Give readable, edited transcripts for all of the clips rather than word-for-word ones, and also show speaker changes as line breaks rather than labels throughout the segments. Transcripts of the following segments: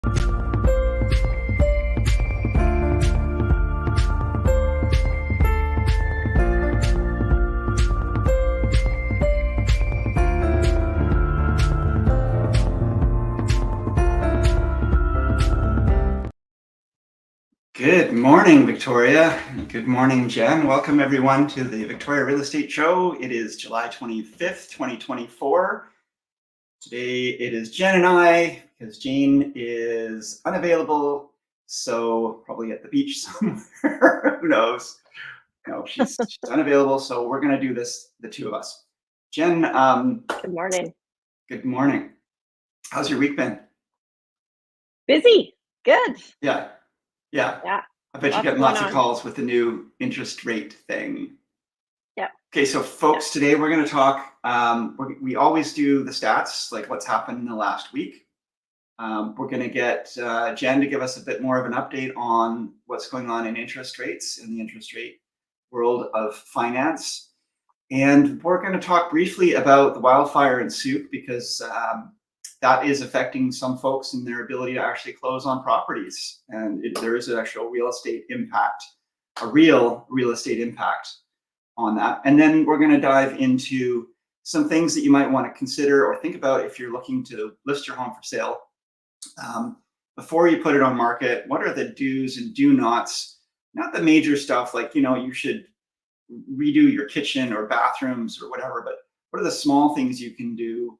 Good morning, Victoria. Good morning, Jen. Welcome everyone to the Victoria Real Estate Show. It is July 25th, 2024. Today it is Jen and I, because Jane is unavailable, so probably at the beach somewhere. Who knows? No, she's unavailable, so we're going to do this, the two of us. Jen,
Good morning.
Good morning. How's your week been?
Busy. Good.
Yeah. I bet you get lots of calls with the new interest rate thing.
Yeah.
Okay, so folks, today we're going to talk. We always do the stats, like what's happened in the last week. We're going to get Jen to give us a bit more of an update on what's going on in interest rates in the interest rate world of finance. And we're going to talk briefly about the wildfire in Souk, because that is affecting some folks in their ability to actually close on properties. And there is an actual real estate impact, a real estate impact on that. And then we're going to dive into some things that you might want to consider or think about if you're looking to list your home for sale. Before you put it on market, what are the do's and do nots? Not the major stuff like, you should redo your kitchen or bathrooms or whatever, but what are the small things you can do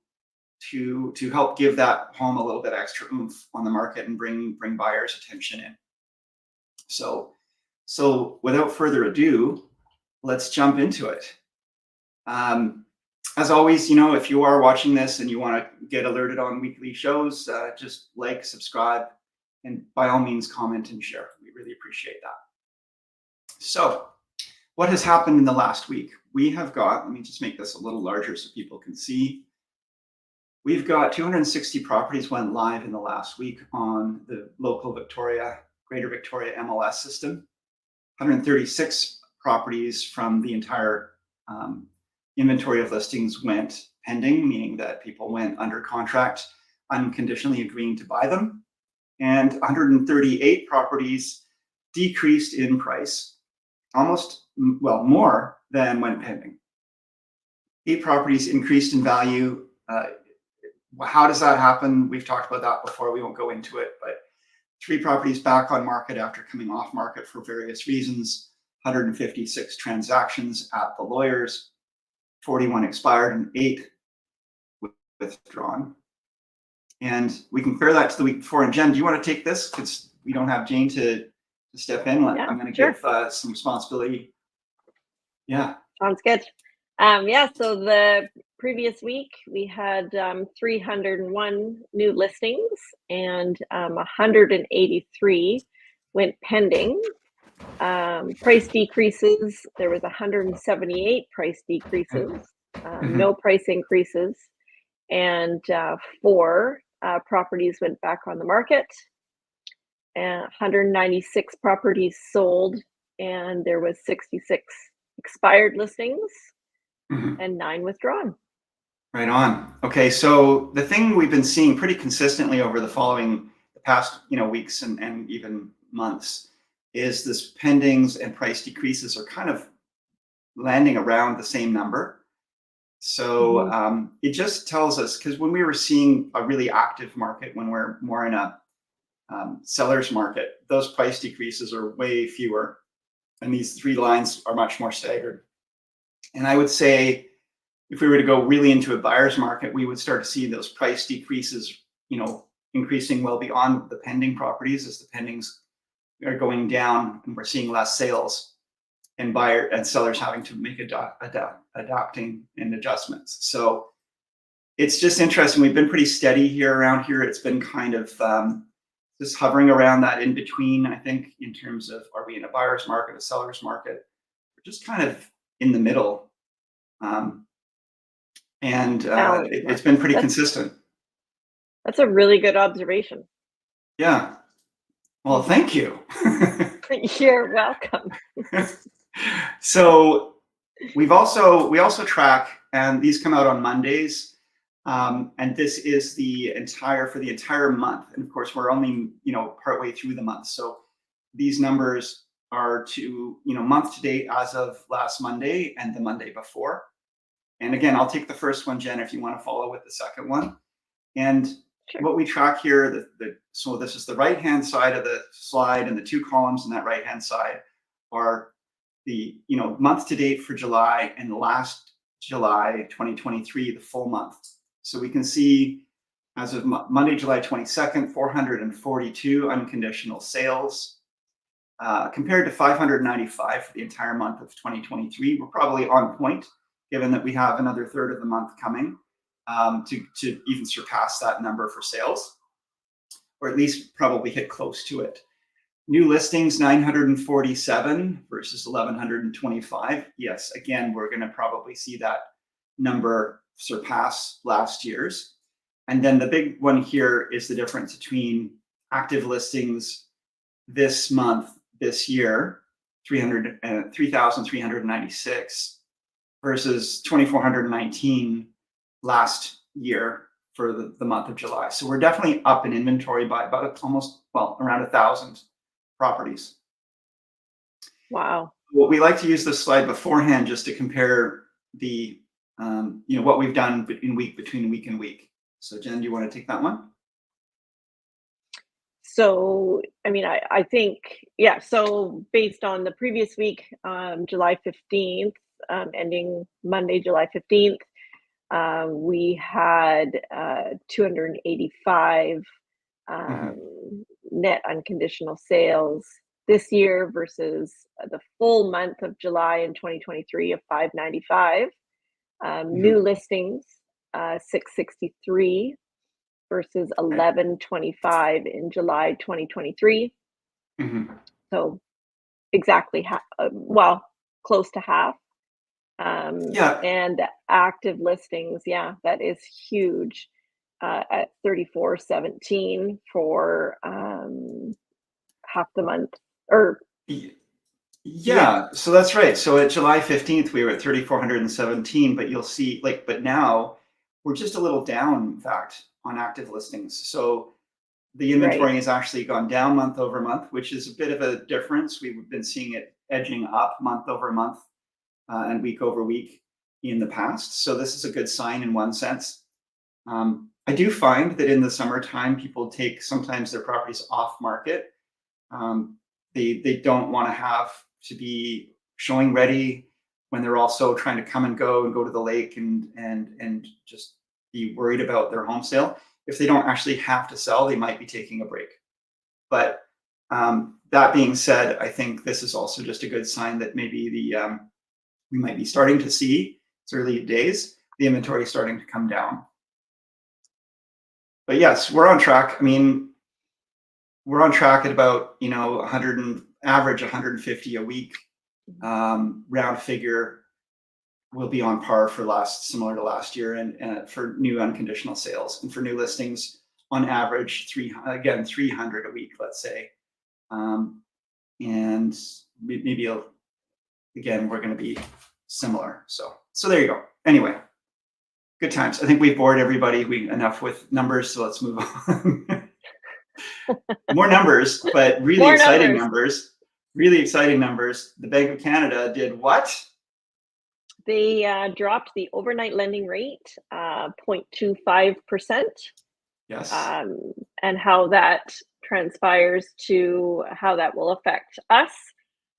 to help give that home a little bit extra oomph on the market and bring buyers' attention in. So without further ado, let's jump into it. As always, if you are watching this and you want to get alerted on weekly shows, just like, subscribe, and by all means comment and share. We really appreciate that. So what has happened in the last week? We have got, let me just make this a little larger so people can see. We've got 260 properties went live in the last week on the local Greater Victoria MLS system. 136 properties from the entire inventory of listings went pending, meaning that people went under contract, unconditionally agreeing to buy them. And 138 properties decreased in price, more than went pending. 8 properties increased in value. How does that happen? We've talked about that before. We won't go into it, but 3 properties back on market after coming off market for various reasons. 156 transactions at the lawyers, 41 expired and 8 withdrawn. And we can compare that to the week before. And Jen, do you want to take this? Because we don't have Jane to step in.
Yeah,
I'm going to
sure.
give some responsibility. Yeah.
Sounds good. So the previous week we had 301 new listings and 183 went pending. Price decreases, there was 178 price decreases, no price increases, and 4 properties went back on the market, and 196 properties sold, and there was 66 expired listings and 9 withdrawn.
Right on. Okay, so the thing we've been seeing pretty consistently over the past weeks and even months is this pendings and price decreases are kind of landing around the same number. So it just tells us, because when we were seeing a really active market, when we're more in a seller's market, those price decreases are way fewer, and these 3 lines are much more staggered. And I would say, if we were to go really into a buyer's market, we would start to see those price decreases, increasing well beyond the pending properties as the pendings are going down, and we're seeing less sales, and buyer and sellers having to make adapting and adjustments. So it's just interesting. We've been pretty steady around here. It's been kind of just hovering around that in between, I think, in terms of, are we in a buyer's market, a seller's market? We're just kind of in the middle. It's been pretty consistent.
That's a really good observation.
Yeah. Well, thank you.
You're welcome.
So we also track, and these come out on Mondays, And this is for the entire month. And of course, we're only, partway through the month. So these numbers are month to date as of last Monday and the Monday before. And again, I'll take the first one, Jen, if you want to follow with the second one. And
Sure.
what we track here, so this is the right-hand side of the slide, and the two columns on that right-hand side are the month to date for July and last July 2023, the full month. So we can see as of Monday, July 22nd, 442 unconditional sales compared to 595 for the entire month of 2023. We're probably on point, given that we have another third of the month coming to even surpass that number for sales, or at least probably hit close to it. New listings, 947 versus 1,125. Yes, again, we're going to probably see that number surpass last year's. And then the big one here is the difference between active listings this month, this year, 3,396 versus 2,419 last year for the month of July. So we're definitely up in inventory by about around 1,000 properties.
Wow.
Well, we like to use this slide beforehand just to compare the what we've done between week and week. So Jen, do you want to take that one?
So, I think, yeah, so based on the previous week, July 15th, ending Monday, July 15th, we had 285 net unconditional sales this year versus the full month of July in 2023 of 595. New listings, 663 versus 1125 in July 2023. So exactly close to half. And active listings, that is huge, at 3,417 for half the month.
So that's right. So at July 15th, we were at 3,417, but you'll see but now we're just a little down, in fact, on active listings. So the inventory has actually gone down month over month, which is a bit of a difference. We've been seeing it edging up month over month and week over week in the past. So this is a good sign in one sense. I do find that in the summertime, people take sometimes their properties off market. They don't want to have to be showing ready when they're also trying to come and go to the lake and just be worried about their home sale. If they don't actually have to sell, they might be taking a break. But that being said, I think this is also just a good sign that maybe we might be starting to see, it's early days, the inventory starting to come down. But yes, we're on track. We're on track at about 100 average 150 a week. Round figure will be on par for similar to last year, and for new unconditional sales, and for new listings on average 300 a week, let's say. And maybe again we're going to be similar. So there you go. Anyway, good times. I think we've bored everybody enough with numbers, so let's move on. More numbers, but really exciting numbers. Really exciting numbers. The Bank of Canada did what?
They dropped the overnight lending rate 0.25%.
Yes.
And how that transpires to how that will affect us.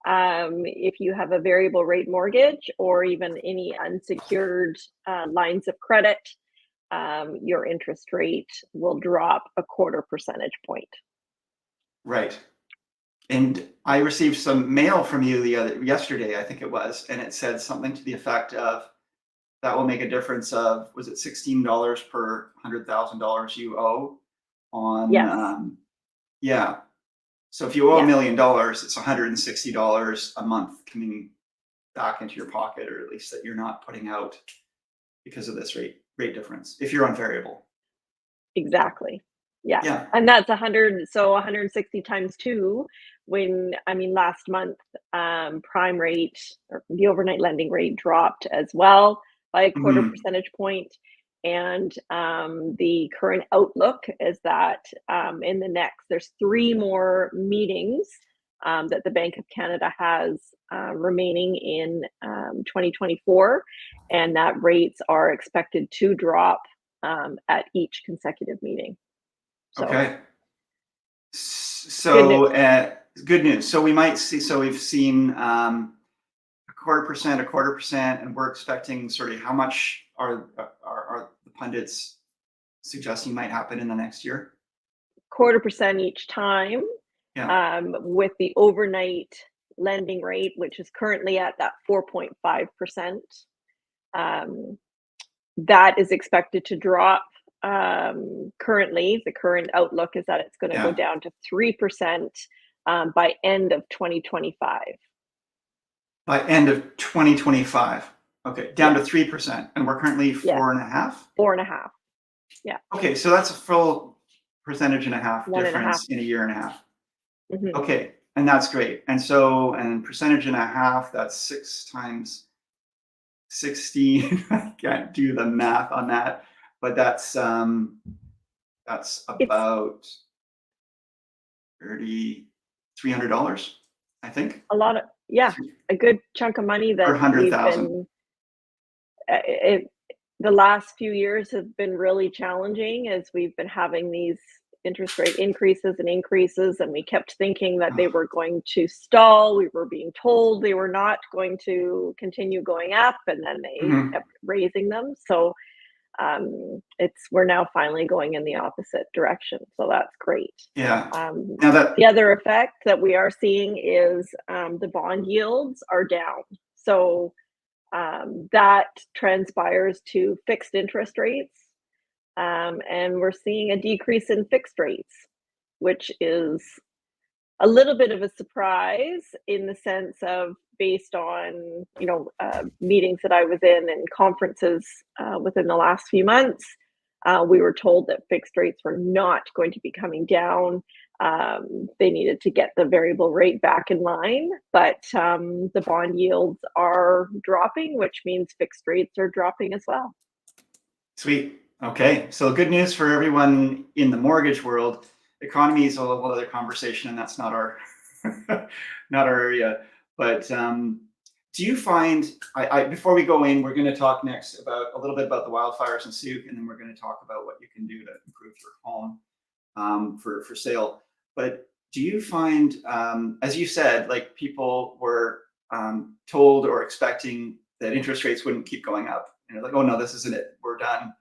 If you have a variable rate mortgage or even any unsecured lines of credit, your interest rate will drop 0.25 percentage point.
Right. And I received some mail from you yesterday, I think it was, and it said something to the effect of that will make a difference of, was it $16 per $100,000 you owe on?
Yes.
Yeah. So if you owe $1 million, it's $160 a month coming back into your pocket, or at least that you're not putting out because of this rate difference if you're on variable.
Exactly. Yeah. And that's 160 times 2. When last month, prime rate or the overnight lending rate dropped as well by 0.25 percentage point. And the current outlook is that there's 3 more meetings that the Bank of Canada has remaining in 2024, and that rates are expected to drop at each consecutive meeting. So
Okay.
good
So,
news.
good news. So we might see, so we've seen a quarter percent, and we're expecting sort of how much are the pundits suggesting might happen in the next year?
0.25% each time,
Yeah.
with the overnight lending rate, which is currently at that 4.5%. That is expected to drop. Currently, the current outlook is that it's going to go
Yeah.
down to 3% by end of 2025.
By end of 2025. Okay, down
Yeah,
to 3%, and we're currently
yeah,
4.5.
4.5. Yeah,
Okay, so that's a full percentage and a half
1.5.
difference in a year and a half.
Hmm.
Okay, and that's great. And so, and percentage and a half, that's 6 times 16. I can't do the math on that, but that's
It's
about 300, $300, I think,
a lot of, yeah, a good chunk of money
per
that we've
100,000.
been it the last few years have been really challenging as we've been having these interest rate increases, and we kept thinking that they were going to stall. We were being told they were not going to continue going up, and then they
Mhm.
kept raising them. So it's we're now finally going in the opposite direction. So that's great.
Yeah.
Um,
Now that,
the other effect that we are seeing is the bond yields are down. So that transpires to fixed interest rates. And we're seeing a decrease in fixed rates, which is a little bit of a surprise in the sense of based on meetings that I was in and conferences within the last few months. We were told that fixed rates were not going to be coming down. They needed to get the variable rate back in line, but the bond yields are dropping, which means fixed rates are dropping as well.
sweet. Okay, so good news for everyone in the mortgage world. Economy is a whole other conversation, and that's not our not our area. But do you find, before we go in, we're going to talk next about a little bit about the wildfires in Sioux, and then we're going to talk about what you can do to improve your home for sale. But do you find, as you said, like people were told or expecting that interest rates wouldn't keep going up? You know, like, oh no, this isn't it. We're done.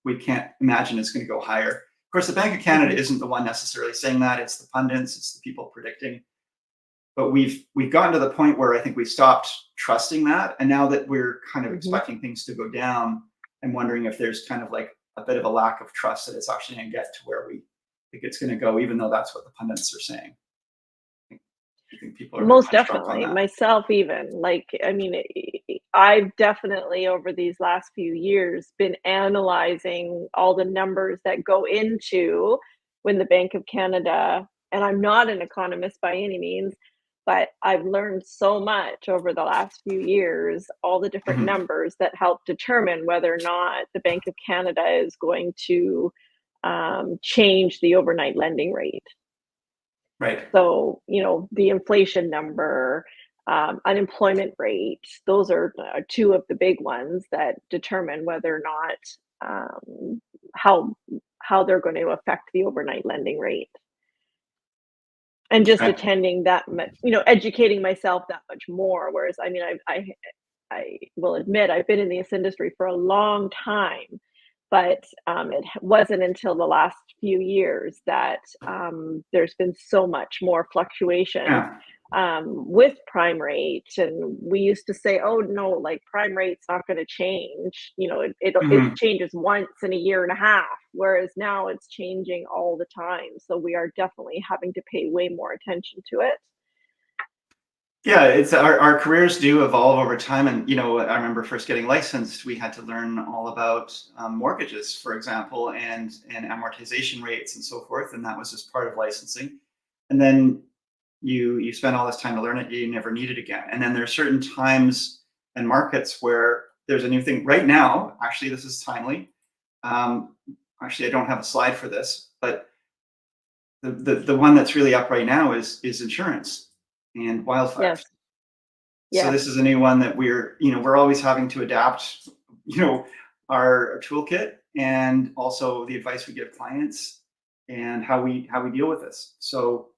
We can't imagine it's going to go higher. Of course, the Bank of Canada
Mhm.
isn't the one necessarily saying that. It's the pundits. It's the people predicting. But we've gotten to the point where I think we stopped trusting that, and now that we're kind of
Mhm.
expecting things to go down, I'm wondering if there's kind of like a bit of a lack of trust that it's actually going to get to where we think it's going to go, even though that's what the pundits are saying. I think people are a bit
Most
punch drunk on
definitely,
that.
myself even, like, I mean, I've definitely over these last few years been analyzing all the numbers that go into when the Bank of Canada, and I'm not an economist by any means, but I've learned so much over the last few years, all the different
Mhm.
numbers that help determine whether or not the Bank of Canada is going to change the overnight lending rate.
Right.
So, the inflation number, unemployment rate, those are two of the big ones that determine whether or not how how they're going to affect the overnight lending rate. And just
Right.
attending that much, educating myself that much more. Whereas, I mean, I will admit I've been in this industry for a long time, but wasn't until the last few years that there's been so much more fluctuation
Yeah.
with prime rate. And we used to say, "Oh no, like prime rate's not going to change. It
Mhm.
changes once in a year and a half." Whereas now it's changing all the time. So we are definitely having to pay way more attention to it.
Yeah, it's our careers do evolve over time, and I remember first getting licensed, we had to learn all about mortgages, for example, and amortization rates and so forth, and that was just part of licensing. And then you spend all this time to learn it, you never need it again. And then there are certain times and markets where there's a new thing right now. Actually, this is timely. Actually, I don't have a slide for this, but the one that's really up right now is insurance and wildfires.
Yes.
So
Yes.
this is a new one that we're always having to adapt, our toolkit, and also the advice we give clients and how we deal with this. So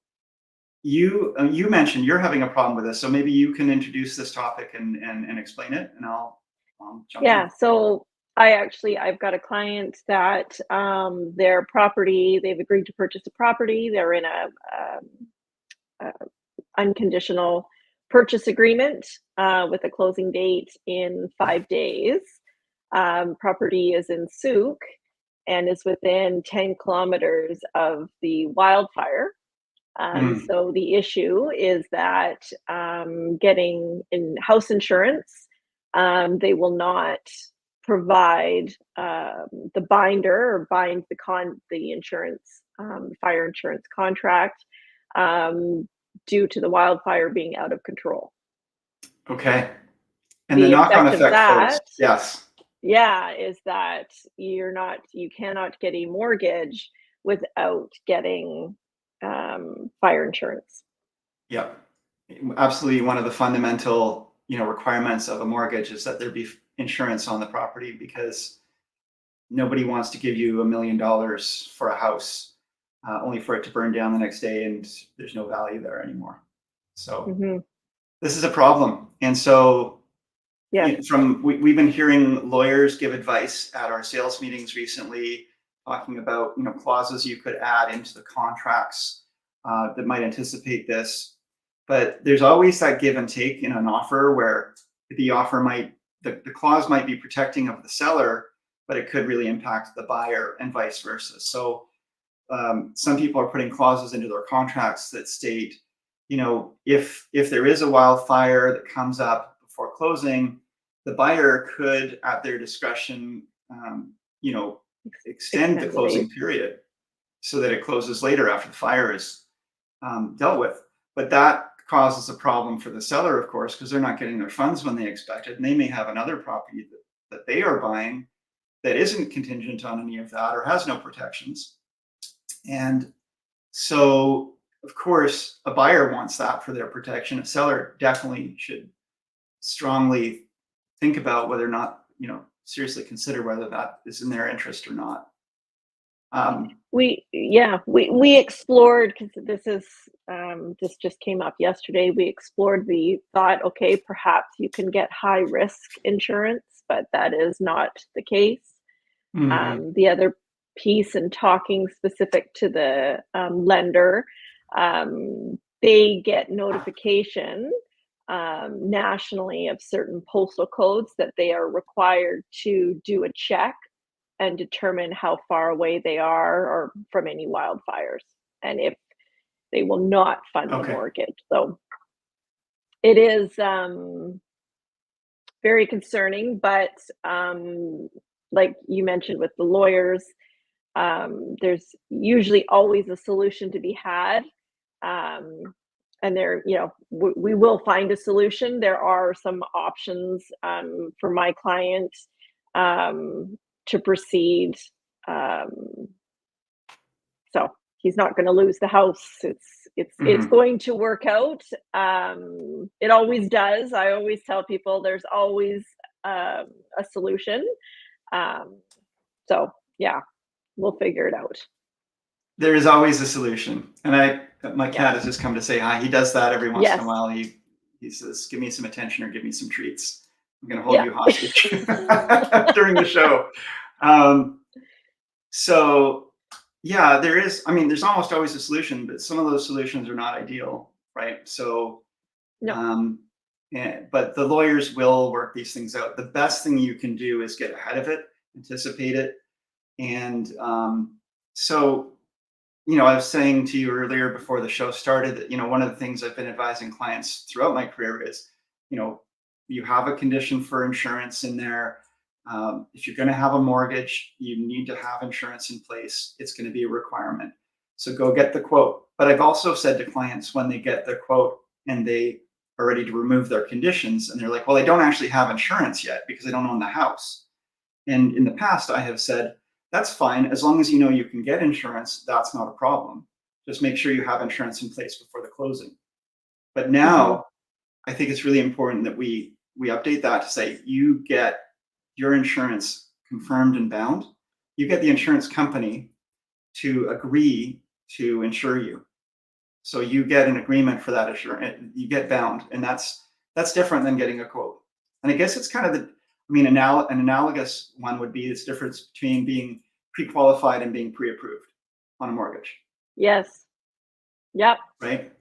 you mentioned you're having a problem with this, so maybe you can introduce this topic and explain it, and I'll jump in.
Yeah. So I've got a client that their property, they've agreed to purchase a property. They're in a unconditional purchase agreement with a closing date in 5 days. Property is in Souk and is within 10 kilometers of the wildfire.
Mm,
So the issue is that getting in house insurance, they will not provide the binder or bind the insurance, fire insurance contract, um, due to the wildfire being out of control.
okay. And the
The
knock-on
effect of
effect for
that,
this, yes,
yeah, is that you cannot get a mortgage without getting fire insurance.
yeah, absolutely. One of the fundamental, requirements of a mortgage is that there be insurance on the property, because nobody wants to give you $1 million for a house, only for it to burn down the next day and there's no value there anymore. So
Hmm.
this is a problem. And so
Yes.
we've been hearing lawyers give advice at our sales meetings recently, talking about clauses you could add into the contracts that might anticipate this. But there's always that give and take in an offer, where the clause might be protecting of the seller, but it could really impact the buyer, and vice versa. So some people are putting clauses into their contracts that state, if there is a wildfire that comes up before closing, the buyer could, at their discretion, you know, extend the
Extend the
closing
date.
period so that it closes later after the fire is dealt with. But that causes a problem for the seller, of course, because they're not getting their funds when they expected, and they may have another property that they are buying that isn't contingent on any of that or has no protections. And so, of course, a buyer wants that for their protection. A seller definitely should strongly think about whether or not, seriously consider whether that is in their interest or not.
We explored, because this just came up yesterday. We explored the thought, okay, perhaps you can get high risk insurance, but that is not the case.
Mhm.
The other piece, in talking specific to the lender, they get notification nationally of certain postal codes that they are required to do a check and determine how far away they are or from any wildfires, and if they will not fund the
Okay.
mortgage. So it is very concerning, but like you mentioned with the lawyers, there's usually always a solution to be had. Um, and we will find a solution. There are some options for my client to proceed. Um, so he's not going to lose the house. It's
Mhm.
going to work out. It always does. I always tell people there's always a solution. Um, so yeah, we'll figure it out.
There is always a solution. And my
Yeah.
cat has just come to say hi. He does that every once in a
Yes.
while. He says, "Give me some attention or give me some treats. I'm going to hold
Yeah.
you hostage during the show." Um, so yeah, there is. I mean, there's almost always a solution, but some of those solutions are not ideal, right? So,
No.
um, but the lawyers will work these things out. The best thing you can do is get ahead of it, anticipate it, and so I was saying to you earlier before the show started that, one of the things I've been advising clients throughout my career is, you know, you have a condition for insurance in there. If you're going to have a mortgage, you need to have insurance in place. It's going to be a requirement. So go get the quote. But I've also said to clients, when they get the quote and they are ready to remove their conditions, and they're like, well, I don't actually have insurance yet because I don't own the house. And in the past, I have said, that's fine. As long as you know you can get insurance, that's not a problem. Just make sure you have insurance in place before the closing. But now I think it's really important that we update that to say you get your insurance confirmed and bound. You get the insurance company to agree to insure you. So you get an agreement for that insurance. You get bound, and that's different than getting a quote. And I guess it's kind of the, I mean, an analogous one would be this difference between being pre-qualified and being pre-approved on a mortgage.
Yes. Yep.
Right.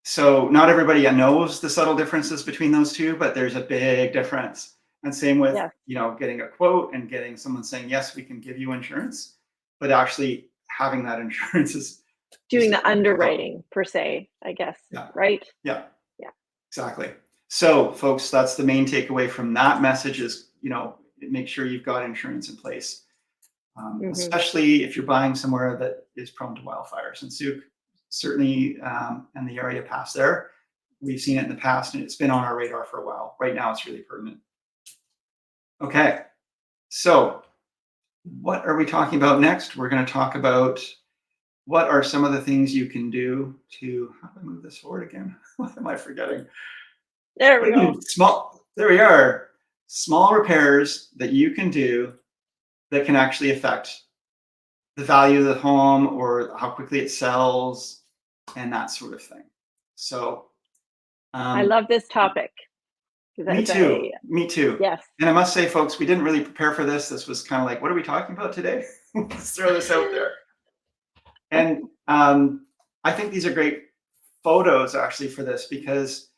So not everybody knows the subtle differences between those two, but there's a big difference. And same with,
Yes.
getting a quote and getting someone saying, yes, we can give you insurance, but actually having that insurance is
Doing the underwriting per se, I guess.
Yeah.
Right?
Yeah.
Yeah.
Exactly. So folks, that's the main takeaway from that message is, make sure you've got insurance in place, especially if you're buying somewhere that is prone to wildfires. And Sue, certainly, and the area past there, we've seen it in the past and it's been on our radar for a while. Right now, it's really pertinent. Okay. So what are we talking about next? We're going to talk about what are some of the things you can do to, how do I move this forward again? What am I forgetting?
There we go.
There we are. Small repairs that you can do that can actually affect the value of the home or how quickly it sells and that sort of thing. So
I love this topic.
Me too. Me too.
Yes.
And I must say, folks, we didn't really prepare for this. This was kind of like, what are we talking about today? Let's throw this out there. And I think these are great photos actually for this because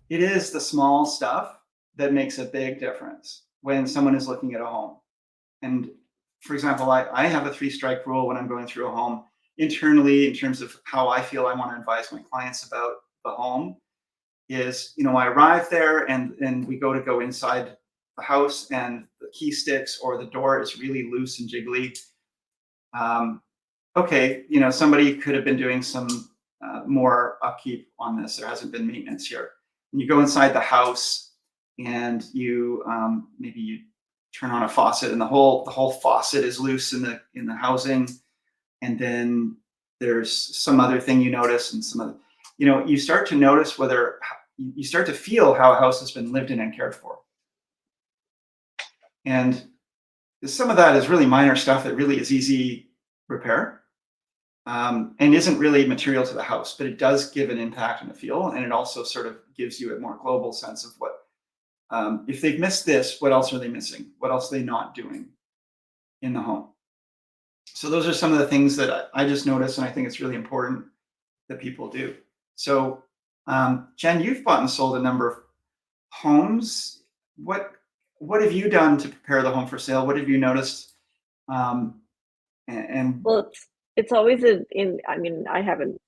it is the small stuff that makes a big difference when someone is looking at a home. And for example, I have a 3-strike rule when I'm going through a home internally in terms of how I feel I want to advise my clients about the home is, I arrive there and we go inside the house and the key sticks or the door is really loose and jiggly. Okay, somebody could have been doing some more upkeep on this. There hasn't been maintenance here. And you go inside the house and you maybe you turn on a faucet and the whole faucet is loose in the housing, and then there's some other thing you notice and some other, you start to notice whether you start to feel how a house has been lived in and cared for. And some of that is really minor stuff that really is easy repair. And isn't really material to the house, but it does give an impact and a feel, and it also sort of gives you a more global sense of what, if they've missed this, what else are they missing? What else are they not doing in the home? So those are some of the things that I just noticed, and I think it's really important that people do. So, Jen, you've bought and sold a number of homes. What have you done to prepare the home for sale? What have you noticed?
Well, it's always I haven't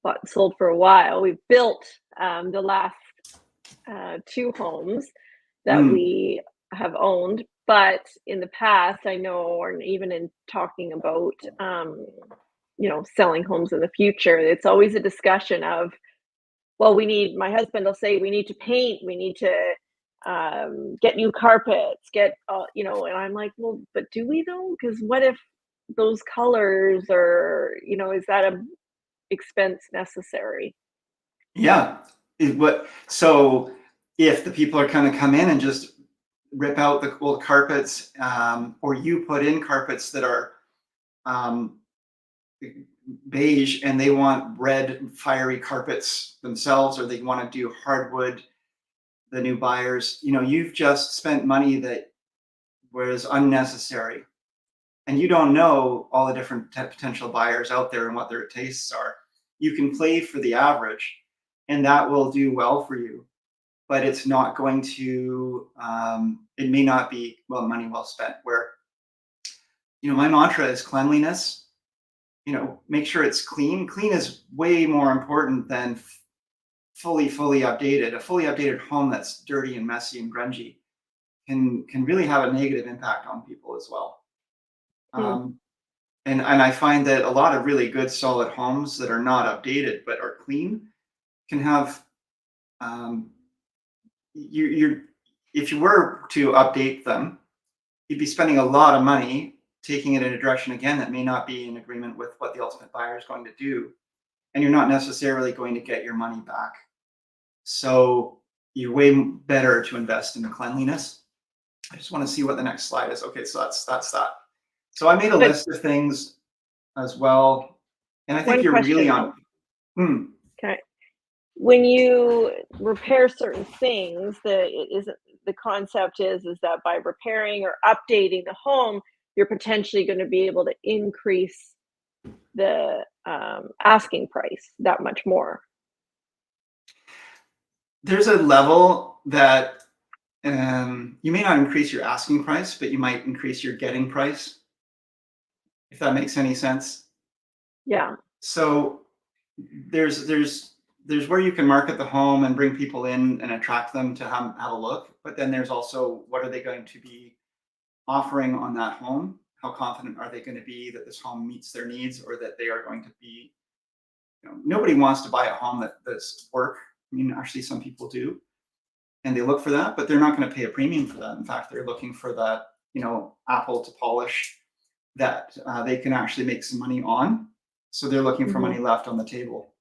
bought and sold for a while. We've built the last 2 homes that we have owned, but in the past, I know, or even in talking about selling homes in the future, it's always a discussion of, well, my husband will say we need to paint, we need to get new carpets, and I'm like, well, but do we though? Because what if those colors are, is that a expense necessary?
Yeah. So if the people are kind of come in and just rip out the old carpets, or you put in carpets that are beige and they want red fiery carpets themselves, or they want to do hardwood, the new buyers, you've just spent money that was unnecessary. And you don't know all the different potential buyers out there and what their tastes are. You can play for the average, and that will do well for you. But it's not going to. It may not be money well spent. Where, my mantra is cleanliness. Make sure it's clean. Clean is way more important than fully updated. A fully updated home that's dirty and messy and grungy can really have a negative impact on people as well. And I find that a lot of really good solid homes that are not updated but are clean can have um, you're if you were to update them, you'd be spending a lot of money taking it in a direction again that may not be in agreement with what the ultimate buyer is going to do, and you're not necessarily going to get your money back. So you're way better to invest in the cleanliness. I just want to see what the next slide is. Okay, so that's that. So I made a
Good.
list of things as well, and I think
One
you're really
question
on.
though.
Hmm.
Okay. When you repair certain things, the concept is that by repairing or updating the home, you're potentially going to be able to increase the asking price that much more.
There's a level that you may not increase your asking price, but you might increase your getting price, if that makes any sense.
Yeah.
So there's there's there's where you can market the home and bring people in and attract them to have a look, but then there's also what are they going to be offering on that home? How confident are they going to be that this home meets their needs, or that they are going to be, nobody wants to buy a home that's work. I mean, actually, some people do, and they look for that, but they're not going to pay a premium for that. In fact, they're looking for that, apple to polish that they can actually make some money on. So they're looking for
Hmm.
money left on the table.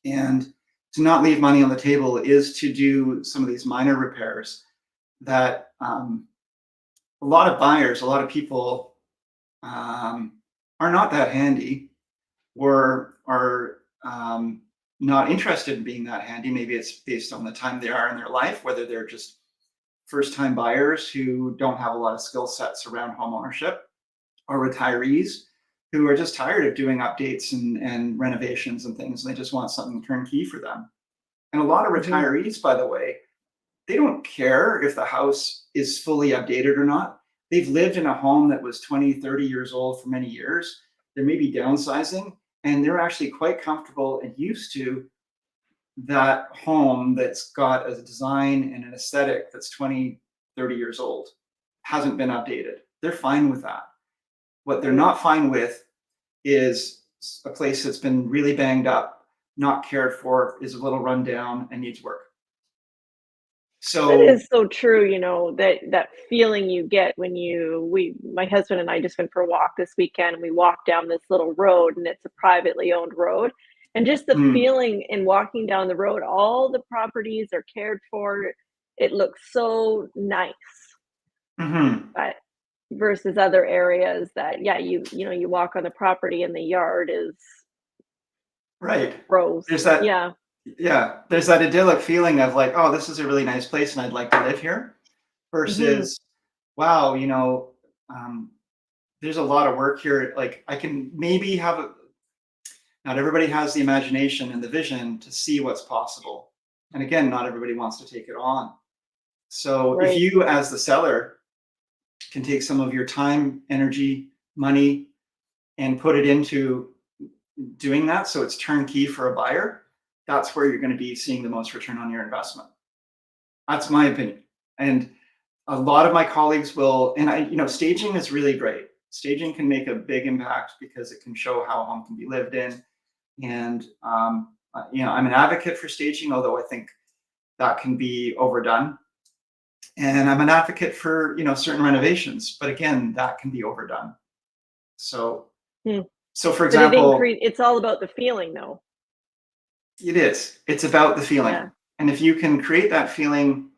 And to not leave money on the table is to do some of these minor repairs that a lot of buyers, a lot of people um, are not that handy, or are not interested in being that handy. Maybe it's based on the time they are in their life, whether they're just first time buyers who don't have a lot of skill sets around home ownership, or retirees who are just tired of doing updates and renovations and things. And they just want something turnkey for them. And a lot of
Hmm.
retirees, by the way, they don't care if the house is fully updated or not. They've lived in a home that was 20, 30 years old for many years. They're maybe downsizing, and they're actually quite comfortable and used to that home that's got a design and an aesthetic that's 20, 30 years old, hasn't been updated. They're fine with that. What they're
Right.
not fine with is a place that's been really banged up, not cared for, is a little run down, and needs work.
That
So,
is so true, that feeling you get when my husband and I just went for a walk this weekend, and we walked down this little road, and it's a privately owned road. And just the
mm,
feeling in walking down the road, all the properties are cared for. It looks so nice.
mhm,
But versus other areas that, yeah, you walk on the property and the yard is
right.
gross.
There's that,
Yeah.
yeah, there's that idyllic feeling of like, oh, this is a really nice place and I'd like to live here,
Mhm.
versus, wow, um, there's a lot of work here. Like, I can maybe not everybody has the imagination and the vision to see what's possible. And again, not everybody wants to take it on. So if
Right.
you, as the seller, can take some of your time, energy, money, and put it into doing that so it's turnkey for a buyer, that's where you're going to be seeing the most return on your investment. That's my opinion. And a lot of my colleagues will, and staging is really great. Staging can make a big impact because it can show how a home can be lived in. And, I'm an advocate for staging, although I think that can be overdone. And I'm an advocate for, certain renovations, but again, that can be overdone. So,
Hmm.
for
But
example,
it's all about the feeling though.
it is. It's about the feeling.
Yeah.
And if you can create that feeling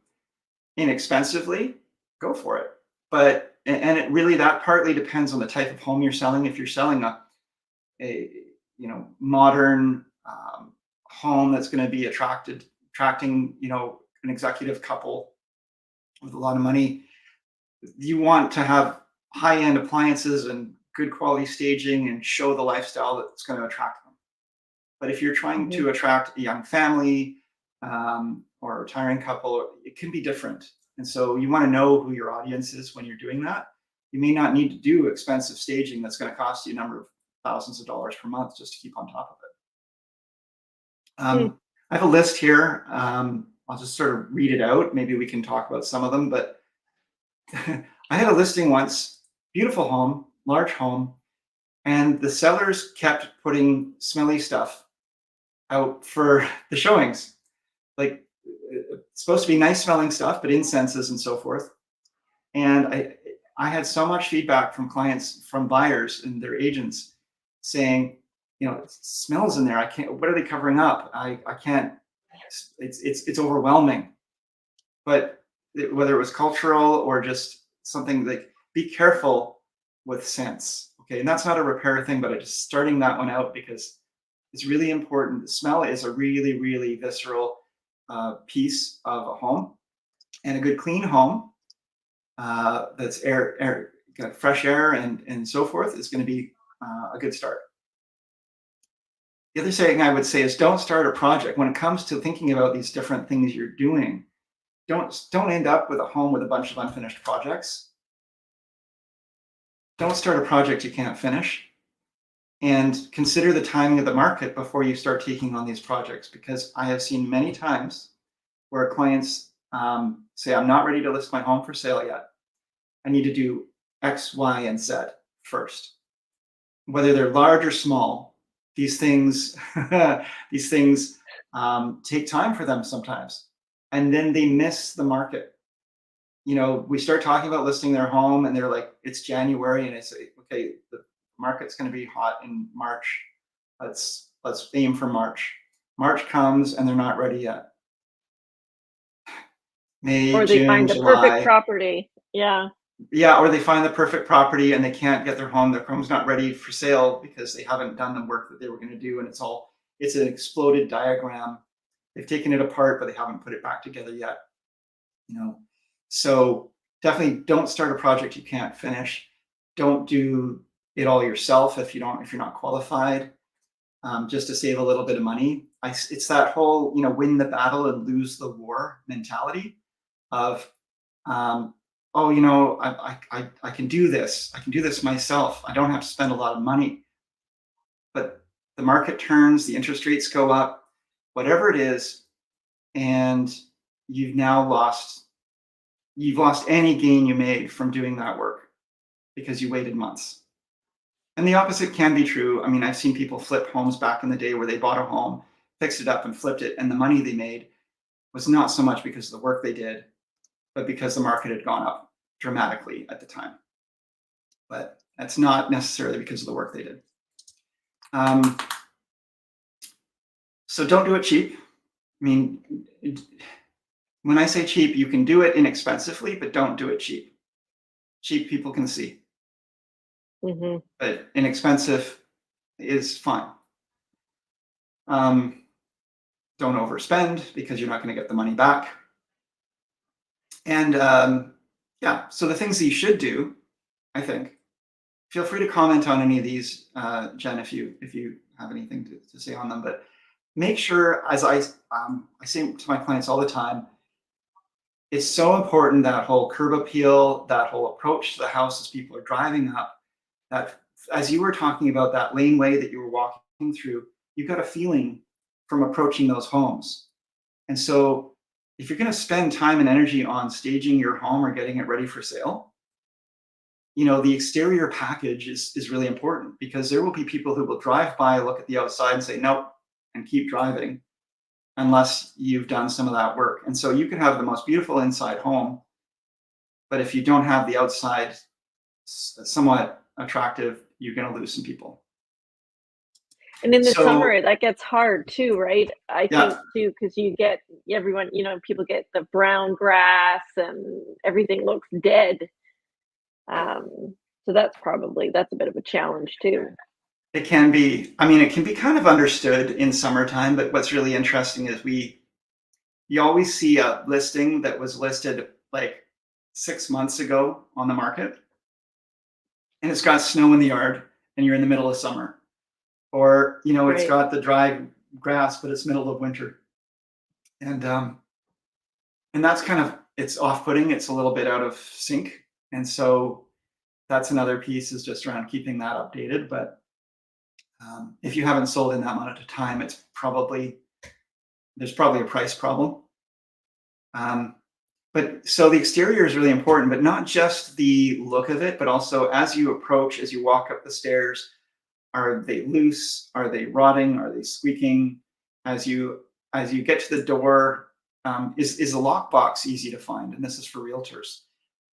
inexpensively, go for it. But and it really, that partly depends on the type of home you're selling. If you're selling a modern home that's going to be attracting an executive couple with a lot of money, you want to have high end appliances and good quality staging and show the lifestyle that's going to attract them. But if you're trying
Mhm.
to attract a young family, or a retiring couple, it can be different. And so you want to know who your audience is when you're doing that. You may not need to do expensive staging that's going to cost you a number of thousands of dollars per month just to keep on top of it.
Hmm.
I have a list here. I'll just sort of read it out. Maybe we can talk about some of them. But I had a listing once, beautiful home, large home, and the sellers kept putting smelly stuff out for the showings. Like, it's supposed to be nice smelling stuff, but incenses and so forth. And I had so much feedback from clients, from buyers and their agents saying, it smells in there. I can't, what are they covering up? I can't, it's overwhelming. But whether it was cultural or just something, like, be careful with scents. Okay. And that's not a repair thing, but I'm just starting that one out because it's really important. The smell is a really, really visceral piece of a home, and a good clean home that's got fresh air and so forth is going to be a good start. The other thing I would say is don't start a project. When it comes to thinking about these different things you're doing, don't end up with a home with a bunch of unfinished projects. Don't start a project you can't finish. And consider the timing of the market before you start taking on these projects, because I have seen many times where clients say, I'm not ready to list my home for sale yet. I need to do X, Y, and Z first. Whether they're large or small, these things take time for them sometimes. And then they miss the market. We start talking about listing their home and they're like, it's January, and it's okay, the market's going to be hot in March. Let's aim for March. March comes and they're not ready yet. May,
Or they
June,
find the
July.
perfect property. Yeah.
Yeah, or they find the perfect property and they can't get their home's not ready for sale because they haven't done the work that they were going to do, and it's an exploded diagram. They've taken it apart, but they haven't put it back together yet. So definitely don't start a project you can't finish. Don't do it all yourself if you're not qualified, just to save a little bit of money. It's that whole win the battle and lose the war mentality of I can do this. I can do this myself. I don't have to spend a lot of money. But the market turns, the interest rates go up, whatever it is, and you've lost any gain you made from doing that work because you waited months. And the opposite can be true. I mean, I've seen people flip homes back in the day where they bought a home, fixed it up and flipped it, and the money they made was not so much because of the work they did, but because the market had gone up dramatically at the time. But that's not necessarily because of the work they did. So don't do it cheap. I mean, when I say cheap, you can do it inexpensively, but don't do it cheap. Cheap people can see. Mm-hmm. But inexpensive is fine. Don't overspend because you're not going to get the money back. And so the things that you should do, I think, feel free to comment on any of these, Jen, if you have anything to say on them. But make sure, as I say to my clients all the time, it's so important, that whole curb appeal, that whole approach to the house as people are driving up, that as you were talking about that laneway that you were walking through, you got a feeling from approaching those homes. And so if you're going to spend time and energy on staging your home or getting it ready for sale, the exterior package is really important, because there will be people who will drive by, look at the outside and say, nope, and keep driving, unless you've done some of that work. And so you can have the most beautiful inside home, but if you don't have the outside somewhat attractive, you're going to lose some people.
And in the summer, that gets hard too, right? I think too, because you get everyone, people get the brown grass and everything looks dead. So that's a bit of a challenge too.
It can be. I mean, it can be kind of understood in summertime, but what's really interesting is you always see a listing that was listed like 6 months ago on the market, and it's got snow in the yard and you're in the middle of summer. Or, it's got the dry grass, but it's middle of winter. And that's kind of, it's off-putting. It's a little bit out of sync. And so that's another piece, is just around keeping that updated. But if you haven't sold in that amount of time, there's probably a price problem. But so the exterior is really important, but not just the look of it, but also as you approach, as you walk up the stairs, are they loose? Are they rotting? Are they squeaking? As you get to the door, is the lockbox easy to find? And this is for realtors.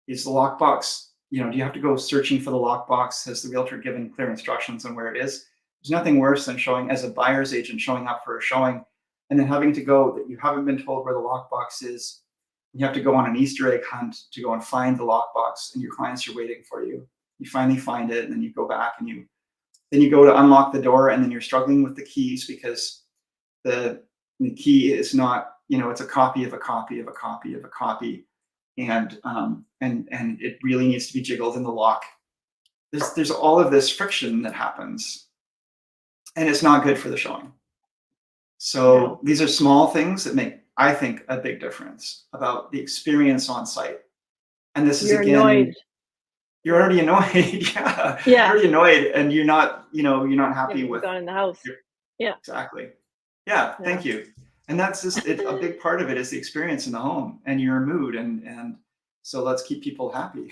Is the lockbox, do you have to go searching for the lockbox? Has the realtor given clear instructions on where it is? There's nothing worse than showing, as a buyer's agent, showing up for a showing and then having to go that you haven't been told where the lockbox is. You have to go on an Easter egg hunt to go and find the lockbox, and your clients are waiting for you. You finally find it, and then you go back and then you go to unlock the door, and then you're struggling with the keys because the key is not, it's a copy of a copy of a copy of a copy, and it really needs to be jiggled in the lock. There's all of this friction that happens, and it's not good for the showing. So these are small things that make, I think, a big difference about the experience on site. And this is,
You're
again,
annoyed.
you're already annoyed. Yeah.
Yeah.
You're already annoyed, and you're not happy
You've
with.
gone in the house. Yeah.
Exactly. Yeah. Thank you. And that's just a big part of it is the experience in the home and your mood. And so let's keep people happy.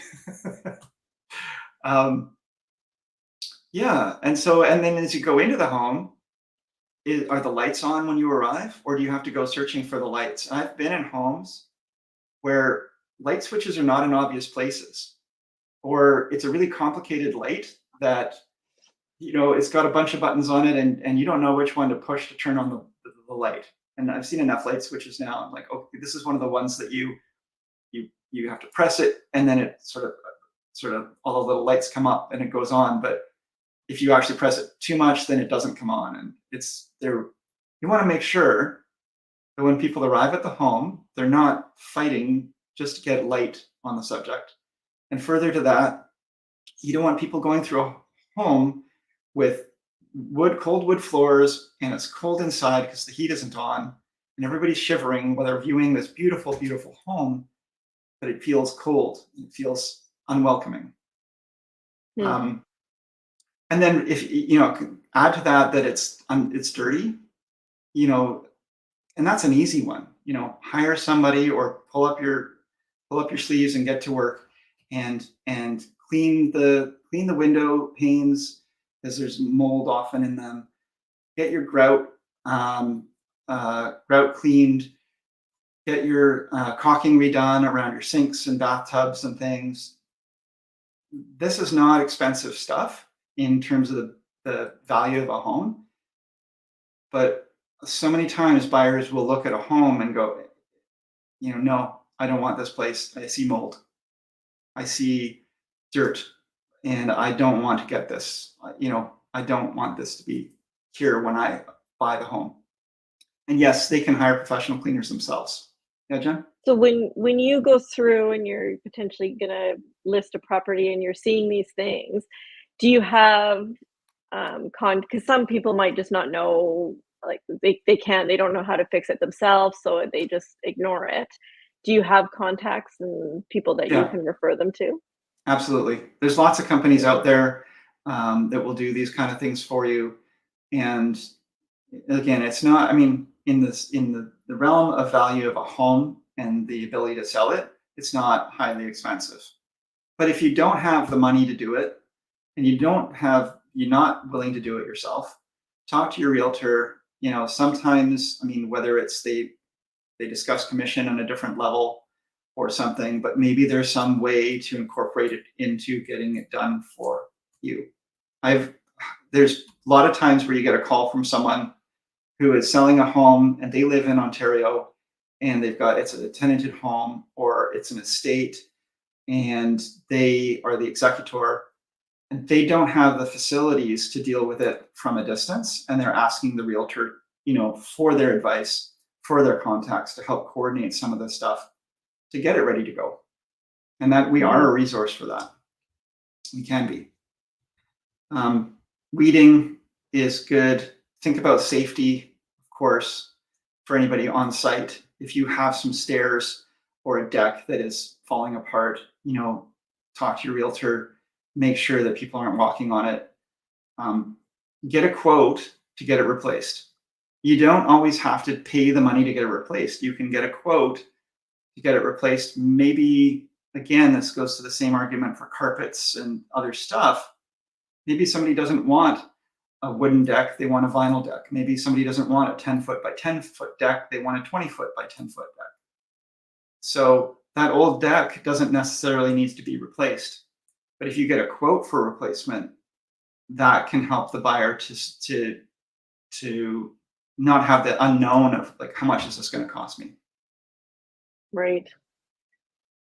Yeah. And then as you go into the home, are the lights on when you arrive, or do you have to go searching for the lights? I've been in homes where light switches are not in obvious places, or it's a really complicated light that, it's got a bunch of buttons on it, and you don't know which one to push to turn on the light. And I've seen enough light switches now. I'm like, okay, this is one of the ones that you have to press it, and then it sort of all the little lights come up and it goes on. But if you actually press it too much, then it doesn't come on. And it's there. You want to make sure that when people arrive at the home, they're not fighting just to get light on the subject. And further to that, you don't want people going through a home with cold wood floors, and it's cold inside because the heat isn't on, and everybody's shivering while they're viewing this beautiful, beautiful home, but it feels cold. It feels unwelcoming. And then if add to that it's dirty, and that's an easy one. Hire somebody or pull up your sleeves and get to work and clean the window panes because there's mold often in them. Get your grout cleaned. Get your caulking redone around your sinks and bathtubs and things. This is not expensive stuff in terms of the value of a home, but so many times buyers will look at a home and go, no, I don't want this place. I see mold. I see dirt, and I don't want to get this. I don't want this to be here when I buy the home. And yes, they can hire professional cleaners themselves. Yeah, Jen?
So when you go through and you're potentially gonna list a property and you're seeing these things, do you have because some people might just not know, like they don't know how to fix it themselves, so they just ignore it. Do you have contacts and people that you
Yeah.
can refer them to?
Absolutely. There's lots of companies out there that will do these kind of things for you. And again, it's not, in the realm of value of a home and the ability to sell it, it's not highly expensive. But if you don't have the money to do it, and you're not willing to do it yourself, talk to your realtor. Sometimes, whether it's they discuss commission on a different level or something, but maybe there's some way to incorporate it into getting it done for you. There's a lot of times where you get a call from someone who is selling a home and they live in Ontario, and it's a tenanted home or it's an estate, and they are the executor, and they don't have the facilities to deal with it from a distance, and they're asking the realtor, for their advice, for their contacts to help coordinate some of this stuff to get it ready to go. And that we are a resource for that. We can be. Weeding is good. Think about safety, of course, for anybody on site. If you have some stairs or a deck that is falling apart, talk to your realtor, make sure that people aren't walking on it. Get a quote to get it replaced. You don't always have to pay the money to get it replaced. You can get a quote to get it replaced. Maybe, again, this goes to the same argument for carpets and other stuff. Maybe somebody doesn't want a wooden deck, they want a vinyl deck. Maybe somebody doesn't want a 10-foot by 10-foot deck, they want a 20-foot by 10-foot deck. So that old deck doesn't necessarily need to be replaced. But if you get a quote for replacement, that can help the buyer to not have the unknown of like, how much is this going to cost me?
Right.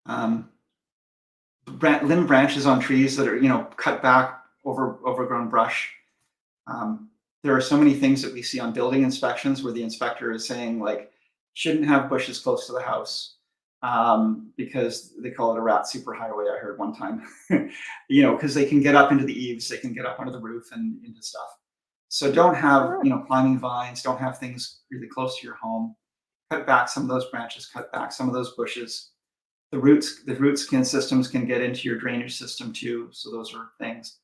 Limb branches on trees that are, cut back, overgrown brush. There are so many things that we see on building inspections where the inspector is saying like, shouldn't have bushes close to the house because they call it a rat superhighway. I heard one time, because they can get up into the eaves, they can get up onto the roof and into stuff. So don't have, climbing vines, don't have things really close to your home. Cut back some of those branches, cut back some of those bushes. The root skin systems can get into your drainage system too. So those are things.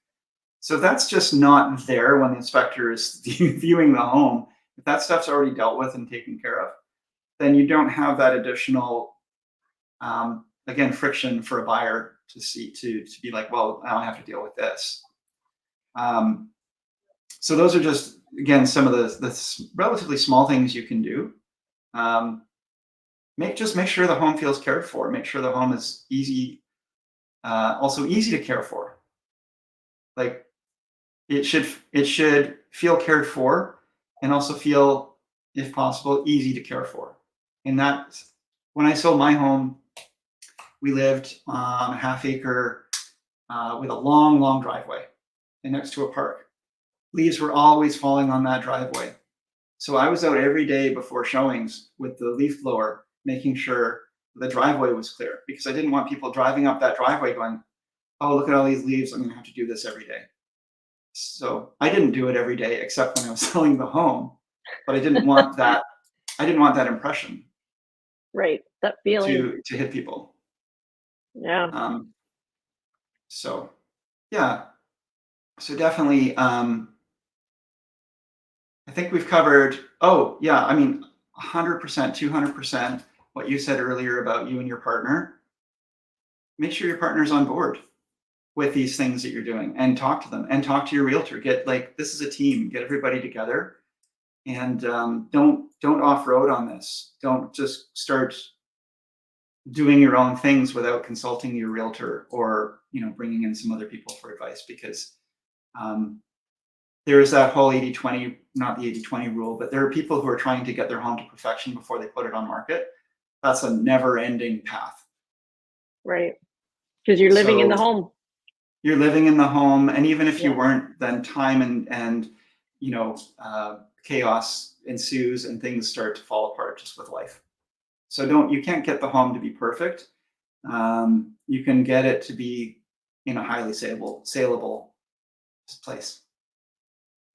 So if that's just not there when the inspector is viewing the home, if that stuff's already dealt with and taken care of, then you don't have that additional, again, friction for a buyer to be like, well, now I have to deal with this. So those are just, again, some of the relatively small things you can do. Just make sure the home feels cared for. Make sure the home is easy, also easy to care for. Like it should feel cared for and also feel, if possible, easy to care for. And that, when I sold my home, we lived on a half-acre with a long, long driveway and next to a park. Leaves were always falling on that driveway. So I was out every day before showings with the leaf blower, making sure the driveway was clear, because I didn't want people driving up that driveway going, oh, look at all these leaves, I'm going to have to do this every day. So I didn't do it every day except when I was selling the home, but I didn't want that. I didn't want that impression.
Right. That feeling
to hit people.
Yeah.
So yeah. So definitely, I think we've covered, 100%, 200%, what you said earlier about you and your partner. Make sure your partner's on board with these things that you're doing and talk to them and talk to your realtor. This is a team, get everybody together and don't off-road on this. Don't just start doing your own things without consulting your realtor or, bringing in some other people for advice, because there is that whole 80-20, not the 80-20 rule, but there are people who are trying to get their home to perfection before they put it on market. That's a never-ending path.
Right. Because you're living in the home.
You're living in the home. And even if you weren't, then time and chaos ensues and things start to fall apart just with life. So you can't get the home to be perfect. You can get it to be in a highly saleable place.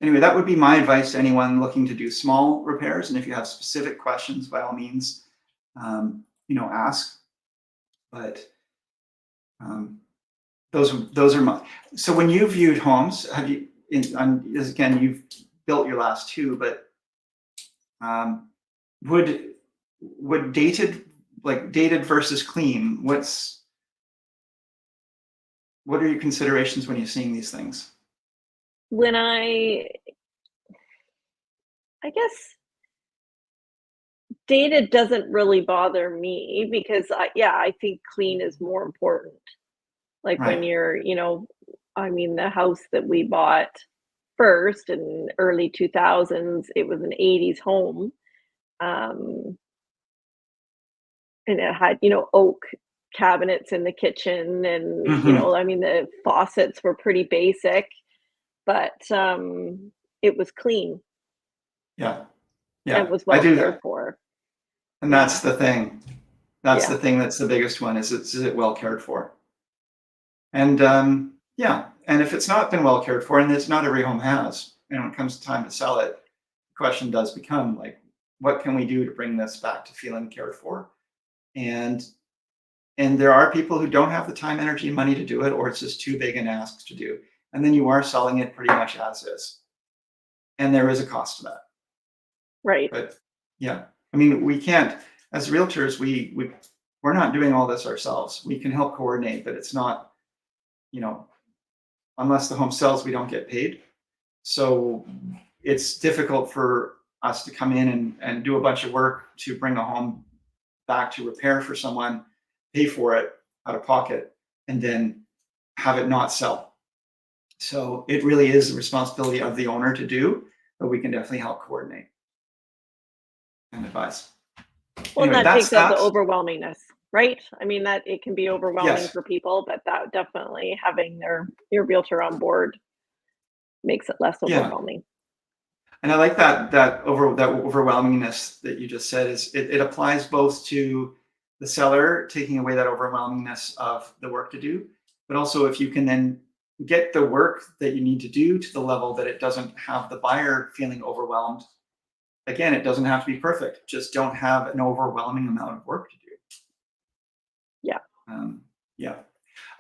Anyway, that would be my advice to anyone looking to do small repairs. And if you have specific questions, by all means, ask. But those are my. So when you viewed homes, have you? Again, you've built your last two, but would dated versus clean? What are your considerations when you're seeing these things?
When I guess dated doesn't really bother me because I think clean is more important. Like
Right.
when you're, the house that we bought first in early 2000s, it was an 80s home. And it had, oak cabinets in the kitchen and,
Mm-hmm.
the faucets were pretty basic, but it was clean
Yeah.
and
Yeah.
was
I
well
do
cared
that.
for.
And
Yeah.
that's the thing. That's
Yeah.
the thing that's the biggest one, is it well cared for? And and if it's not been well cared for, and it's not every home has, and when it comes time to sell it, the question does become like, what can we do to bring this back to feeling cared for? And there are people who don't have the time, energy, and money to do it, or it's just too big an ask to do. And then you are selling it pretty much as is. And there is a cost to that.
Right.
But yeah, we can't, as realtors, we're not doing all this ourselves. We can help coordinate, but it's not, unless the home sells, we don't get paid. So it's difficult for us to come in and do a bunch of work to bring a home back to repair for someone, pay for it out of pocket, and then have it not sell. So it really is the responsibility of the owner to do, but we can definitely help coordinate and advise.
Well,
Anyway,
that
that's
takes out the
that.
overwhelmingness, right? I mean, that it can be overwhelming
Yes.
for people, but that definitely having your realtor on board makes it less
Yeah.
overwhelming.
And I like that overwhelmingness that you just said is it applies both to the seller taking away that overwhelmingness of the work to do, but also if you can then get the work that you need to do to the level that it doesn't have the buyer feeling overwhelmed. Again, it doesn't have to be perfect. Just don't have an overwhelming amount of work to do.
Yeah.
Yeah.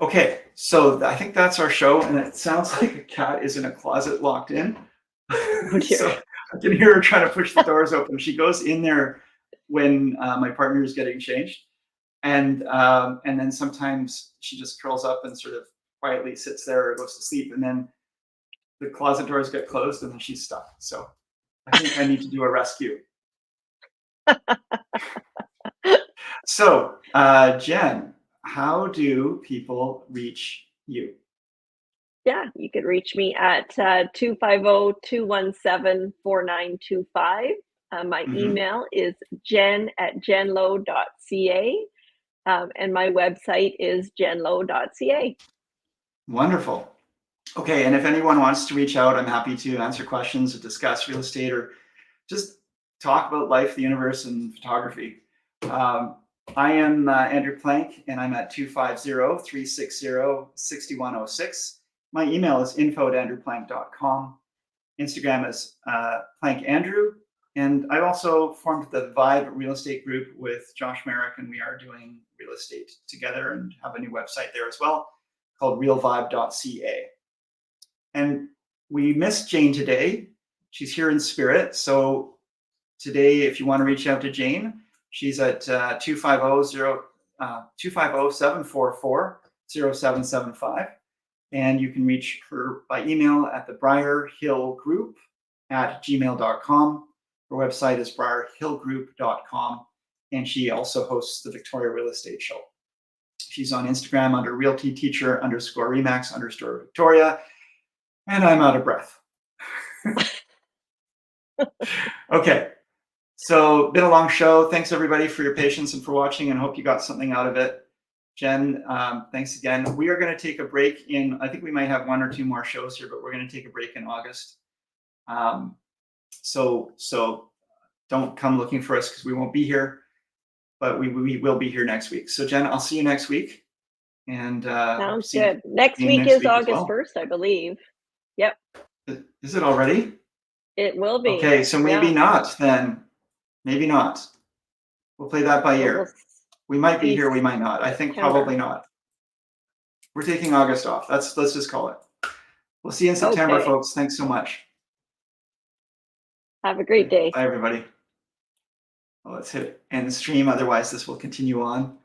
Okay, so I think that's our show, and it sounds like a cat is in a closet locked in.
Oh dear.
So I can hear her trying to push the doors open. She goes in there when my partner is getting changed, and then sometimes she just curls up and sort of quietly sits there or goes to sleep, and then the closet doors get closed, and then she's stuck. So I think I need to do a rescue. So Jen, how do people reach you?
Yeah, you could reach me at 250-217-4925. My
Mhm.
email is jen@jenlo.ca, and my website is jenlo.ca.
Wonderful. Okay, and if anyone wants to reach out, I'm happy to answer questions or discuss real estate or just talk about life, the universe, and photography. Um, I am Andrew Plank, and I'm at 250-360-6106. My email is info@andrewplank.com. Instagram is plankandrew. And I also formed the Vibe Real Estate Group with Josh Merrick, and we are doing real estate together and have a new website there as well called realvibe.ca. And we missed Jane today. She's here in spirit. So today, if you want to reach out to Jane, she's at 250-744-0775. And you can reach her by email at the briarhillgroup@gmail.com. Her website is briarhillgroup.com. And she also hosts the Victoria Real Estate Show. She's on Instagram under realtyteacher_remax_Victoria. And I'm out of breath. Okay. So been a long show. Thanks everybody for your patience and for watching, and hope you got something out of it. Jen, thanks again. We are going to take a break I think we might have one or two more shows here, but we're going to take a break in August. So don't come looking for us because we won't be here, but we will be here next week. So Jen, I'll see you next week. And
Sounds good. Next
you
week
next
is
week as
August
well.
1st, I believe. Yep,
Is it already?
it will be.
Okay, so maybe
Yeah.
not then. Maybe not. We'll play that by
Well,
ear.
we'll
We might be
see
here, we might not. I think
September.
probably not. We're taking August off. Let's just call it. We'll see you in September,
Okay.
folks. Thanks so much.
Have a great day.
Bye, everybody. Well, let's hit end stream. Otherwise, this will continue on.